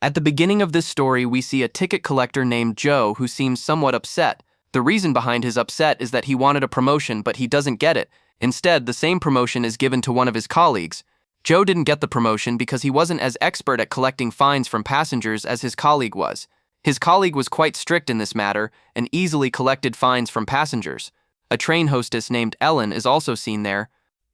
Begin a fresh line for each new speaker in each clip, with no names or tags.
At the beginning of this story, we see a ticket collector named Joe who seems somewhat upset. The reason behind his upset is that he wanted a promotion, but he doesn't get it. Instead, the same promotion is given to one of his colleagues. Joe didn't get the promotion because he wasn't as expert at collecting fines from passengers as his colleague was. His colleague was quite strict in this matter and easily collected fines from passengers. A train hostess named Ellen is also seen there.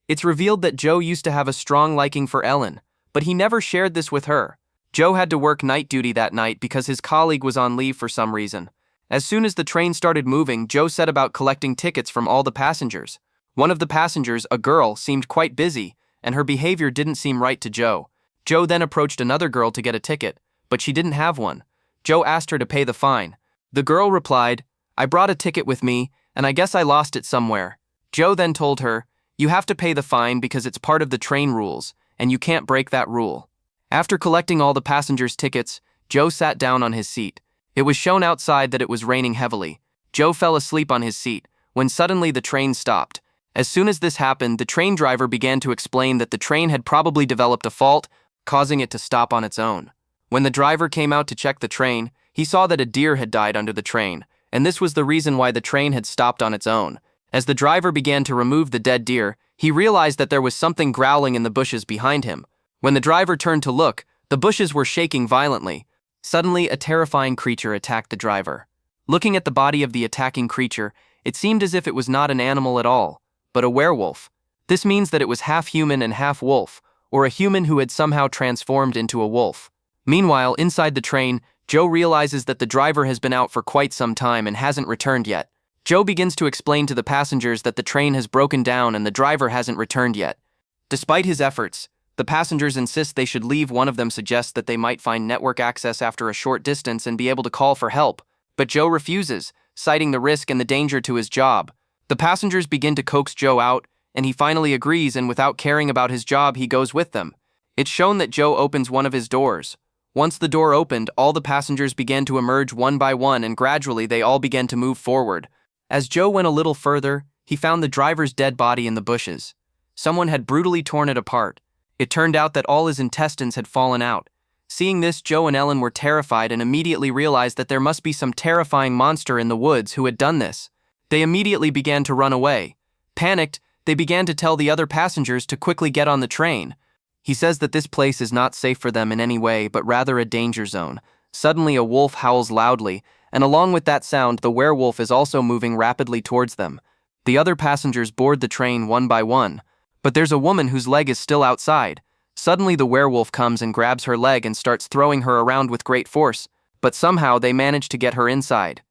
It's revealed that Joe used to have a strong liking for Ellen, but he never shared this with her. Joe had to work night duty that night because his colleague was on leave for some reason. As soon as the train started moving, Joe set about collecting tickets from all the passengers. One of the passengers, a girl, seemed quite busy, and her behavior didn't seem right to Joe. Joe then approached another girl to get a ticket, but she didn't have one. Joe asked her to pay the fine. The girl replied, "I brought a ticket with me, and I guess I lost it somewhere." Joe then told her, "You have to pay the fine because it's part of the train rules, and you can't break that rule." After collecting all the passengers' tickets, Joe sat down on his seat. It was shown outside that it was raining heavily. Joe fell asleep on his seat, when suddenly the train stopped. As soon as this happened, the train driver began to explain that the train had probably developed a fault, causing it to stop on its own. When the driver came out to check the train, he saw that a deer had died under the train, and this was the reason why the train had stopped on its own. As the driver began to remove the dead deer, he realized that there was something growling in the bushes behind him. When the driver turned to look, the bushes were shaking violently. Suddenly, a terrifying creature attacked the driver. Looking at the body of the attacking creature, it seemed as if it was not an animal at all, but a werewolf. This means that it was half human and half wolf, or a human who had somehow transformed into a wolf. Meanwhile, inside the train, Joe realizes that the driver has been out for quite some time and hasn't returned yet. Joe begins to explain to the passengers that the train has broken down and the driver hasn't returned yet. Despite his efforts, the passengers insist they should leave. One of them suggests that they might find network access after a short distance and be able to call for help, but Joe refuses, citing the risk and the danger to his job. The passengers begin to coax Joe out, and he finally agrees, and without caring about his job, he goes with them. It's shown that Joe opens one of his doors. Once the door opened, all the passengers began to emerge one by one, and gradually they all began to move forward. As Joe went a little further, he found the driver's dead body in the bushes. Someone had brutally torn it apart. It turned out that all his intestines had fallen out. Seeing this, Joe and Ellen were terrified and immediately realized that there must be some terrifying monster in the woods who had done this. They immediately began to run away. Panicked, they began to tell the other passengers to quickly get on the train. He says that this place is not safe for them in any way, but rather a danger zone. Suddenly, a wolf howls loudly, and along with that sound, the werewolf is also moving rapidly towards them. The other passengers board the train one by one, but there's a woman whose leg is still outside. Suddenly, the werewolf comes and grabs her leg and starts throwing her around with great force, but somehow they manage to get her inside.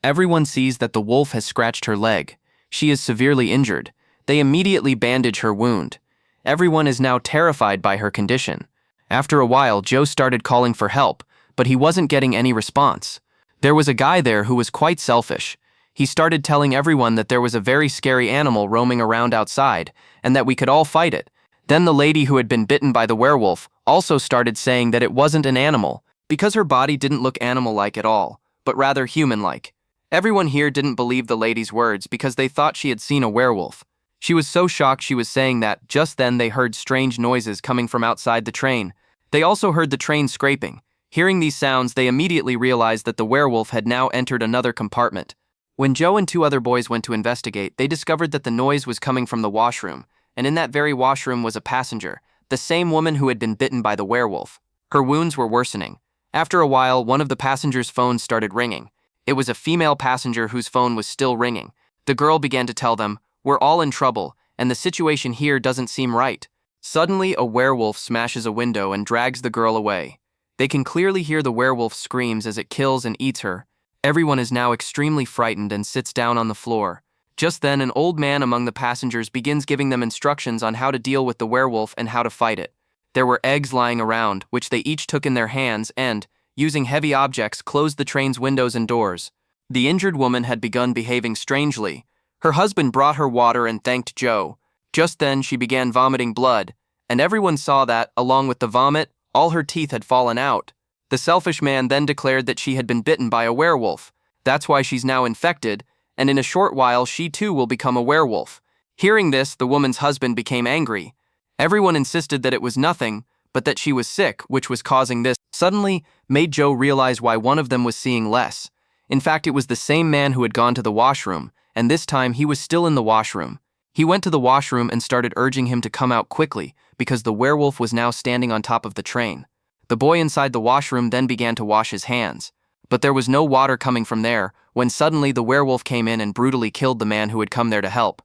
Everyone sees that the wolf has scratched her leg. She is severely injured. They immediately bandage her wound. Everyone is now terrified by her condition. After a while, Joe started calling for help, but he wasn't getting any response. There was a guy there who was quite selfish. He started telling everyone that there was a very scary animal roaming around outside, and that we could all fight it. Then the lady who had been bitten by the werewolf also started saying that it wasn't an animal, because her body didn't look animal-like at all, but rather human-like. Everyone here didn't believe the lady's words because they thought she had seen a werewolf. She was so shocked she was saying that. Just then they heard strange noises coming from outside the train. They also heard the train scraping. Hearing these sounds, they immediately realized that the werewolf had now entered another compartment. When Joe and two other boys went to investigate, they discovered that the noise was coming from the washroom, and in that very washroom was a passenger, the same woman who had been bitten by the werewolf. Her wounds were worsening. After a while, one of the passengers' phones started ringing. It was a female passenger whose phone was still ringing. The girl began to tell them, "We're all in trouble, and the situation here doesn't seem right." Suddenly, a werewolf smashes a window and drags the girl away. They can clearly hear the werewolf's screams as it kills and eats her. Everyone is now extremely frightened and sits down on the floor. Just then, an old man among the passengers begins giving them instructions on how to deal with the werewolf and how to fight it. There were eggs lying around, which they each took in their hands and, using heavy objects, closed the train's windows and doors. The injured woman had begun behaving strangely. Her husband brought her water and thanked Joe. Just then, she began vomiting blood, and everyone saw that, along with the vomit, all her teeth had fallen out. The selfish man then declared that she had been bitten by a werewolf. That's why she's now infected, and in a short while she too will become a werewolf. Hearing this, the woman's husband became angry. Everyone insisted that it was nothing, but that she was sick, which was causing this, suddenly made Joe realize why one of them was seeing less. In fact, it was the same man who had gone to the washroom, and this time he was still in the washroom. He went to the washroom and started urging him to come out quickly, because the werewolf was now standing on top of the train. The boy inside the washroom then began to wash his hands. But there was no water coming from there, when suddenly the werewolf came in and brutally killed the man who had come there to help,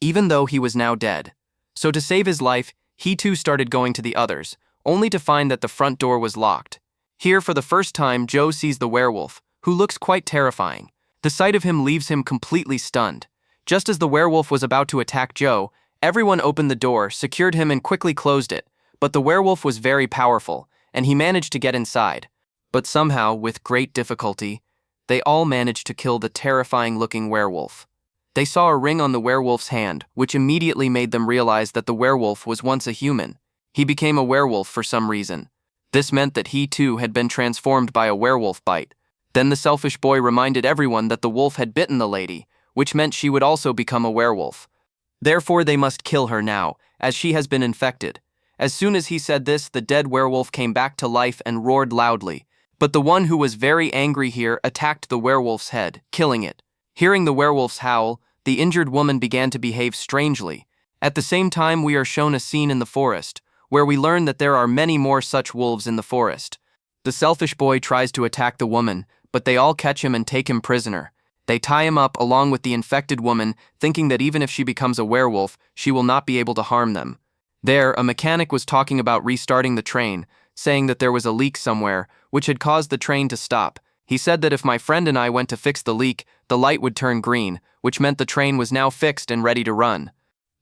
even though he was now dead. So to save his life, he too started going to the others, only to find that the front door was locked. Here, for the first time, Joe sees the werewolf, who looks quite terrifying. The sight of him leaves him completely stunned. Just as the werewolf was about to attack Joe, everyone opened the door, secured him and quickly closed it. But the werewolf was very powerful, and he managed to get inside. But somehow, with great difficulty, they all managed to kill the terrifying-looking werewolf. They saw a ring on the werewolf's hand, which immediately made them realize that the werewolf was once a human. He became a werewolf for some reason. This meant that he too had been transformed by a werewolf bite. Then the selfish boy reminded everyone that the wolf had bitten the lady, which meant she would also become a werewolf. Therefore they must kill her now, as she has been infected. As soon as he said this, the dead werewolf came back to life and roared loudly. But the one who was very angry here attacked the werewolf's head, killing it. Hearing the werewolf's howl, the injured woman began to behave strangely. At the same time, we are shown a scene in the forest, where we learn that there are many more such wolves in the forest. The selfish boy tries to attack the woman, but they all catch him and take him prisoner. They tie him up along with the infected woman, thinking that even if she becomes a werewolf, she will not be able to harm them. There, a mechanic was talking about restarting the train, saying that there was a leak somewhere, which had caused the train to stop. He said that if my friend and I went to fix the leak, the light would turn green, which meant the train was now fixed and ready to run.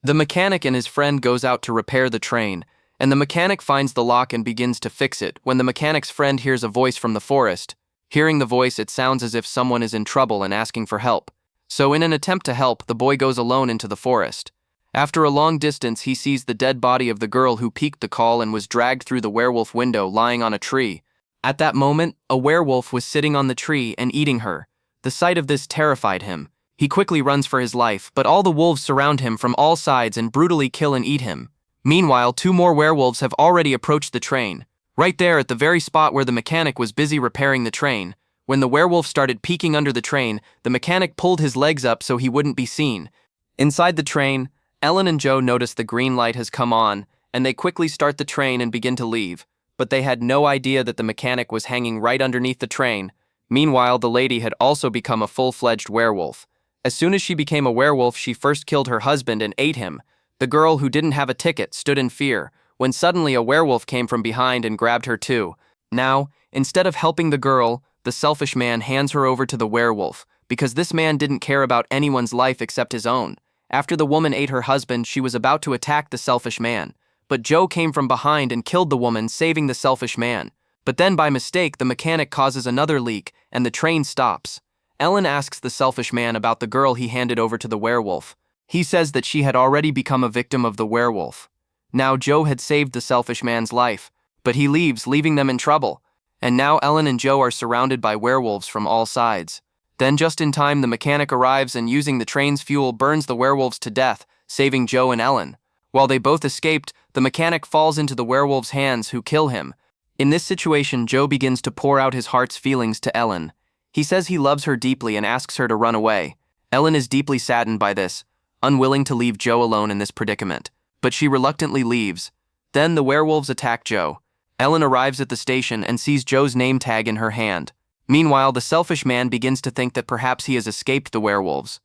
The mechanic and his friend goes out to repair the train, and the mechanic finds the lock and begins to fix it when the mechanic's friend hears a voice from the forest. Hearing the voice, it sounds as if someone is in trouble and asking for help. So in an attempt to help, the boy goes alone into the forest. After a long distance, he sees the dead body of the girl who peeked the call and was dragged through the werewolf window lying on a tree. At that moment, a werewolf was sitting on the tree and eating her. The sight of this terrified him. He quickly runs for his life, but all the wolves surround him from all sides and brutally kill and eat him. Meanwhile, 2 more werewolves have already approached the train. Right there at the very spot where the mechanic was busy repairing the train. When the werewolf started peeking under the train, the mechanic pulled his legs up so he wouldn't be seen. Inside the train, Ellen and Joe notice the green light has come on, and they quickly start the train and begin to leave. But they had no idea that the mechanic was hanging right underneath the train. Meanwhile, the lady had also become a full-fledged werewolf. As soon as she became a werewolf, she first killed her husband and ate him. The girl who didn't have a ticket stood in fear, when suddenly a werewolf came from behind and grabbed her too. Now, instead of helping the girl, the selfish man hands her over to the werewolf, because this man didn't care about anyone's life except his own. After the woman ate her husband, she was about to attack the selfish man. But Joe came from behind and killed the woman, saving the selfish man. But then by mistake, the mechanic causes another leak, and the train stops. Ellen asks the selfish man about the girl he handed over to the werewolf. He says that she had already become a victim of the werewolf. Now Joe had saved the selfish man's life, but he leaves, leaving them in trouble. And now Ellen and Joe are surrounded by werewolves from all sides. Then just in time, the mechanic arrives and using the train's fuel burns the werewolves to death, saving Joe and Ellen. While they both escaped, the mechanic falls into the werewolves' hands, who kill him. In this situation, Joe begins to pour out his heart's feelings to Ellen. He says he loves her deeply and asks her to run away. Ellen is deeply saddened by this, unwilling to leave Joe alone in this predicament, but she reluctantly leaves. Then the werewolves attack Joe. Ellen arrives at the station and sees Joe's name tag in her hand. Meanwhile, the selfish man begins to think that perhaps he has escaped the werewolves.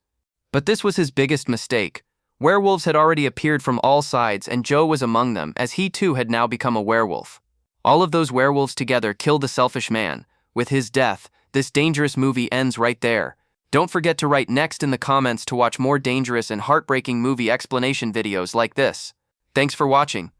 But this was his biggest mistake. Werewolves had already appeared from all sides, and Joe was among them, as he too had now become a werewolf. All of those werewolves together killed the selfish man. With his death, this dangerous movie ends right there. Don't forget to write next in the comments to watch more dangerous and heartbreaking movie explanation videos like this. Thanks for watching.